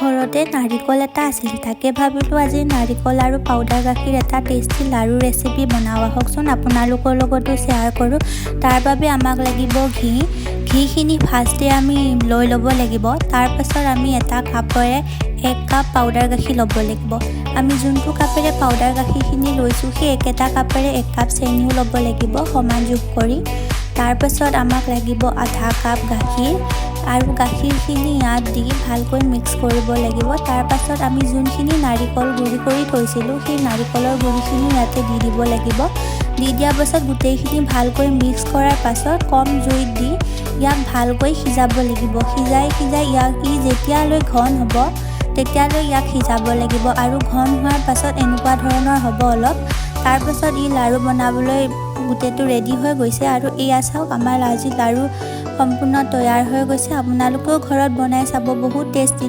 ঘৰতে নাৰিকল এটা আছিল, তাকে ভাবিলোঁ আজি নাৰিকল আৰু পাউডাৰ গাখীৰ এটা টেষ্টি লাড়ু ৰেচিপি বনাওঁ। আহকচোন আপোনালোকৰ লগতো শ্বেয়াৰ কৰোঁ। তাৰ বাবে আমাক লাগিব ঘিখিনি ফাৰ্ষ্টে আমি লৈ ল'ব লাগিব। তাৰ পাছত আমি এটা কাপেৰে 1 কাপ পাউডাৰ গাখীৰ ল'ব লাগিব। আমি যোনটো কাপেৰে পাউডাৰ গাখীৰখিনি লৈছোঁ সেই একেটা কাপেৰে 1 কাপ চেনিও ল'ব লাগিব সমান জোখ কৰি। তাৰ পাছত আমাক লাগিব আধা কাপ গাখীৰ আৰু গাখীৰখিনি ইয়াত দি ভালকৈ মিক্স কৰিব লাগিব। তাৰ পাছত আমি যোনখিনি নাৰিকল গুড়ি কৰি থৈছিলোঁ সেই নাৰিকলৰ গুড়িখিনি ইয়াতে দি দিব লাগিব। দি দিয়াৰ পাছত গোটেইখিনি ভালকৈ মিক্স কৰাৰ পাছত কম জুইত দি ইয়াক ভালকৈ সিজাব লাগিব। সিজাই ইয়াক যেতিয়ালৈ ঘন হ'ব তেতিয়ালৈ ইয়াক সিজাব লাগিব আৰু ঘন হোৱাৰ পাছত এনেকুৱা ধৰণৰ হ'ব অলপ। তাৰ পাছত লাড়ু বনাবলৈ গোটেইটো ৰেডি হৈ গৈছে আৰু এয়া চাওক আমাৰ আজি লাড়ু সম্পূৰ্ণ তৈয়াৰ হৈ গৈছে। আপোনালোকেও ঘৰত বনাই চাব, বহুত টেষ্টি।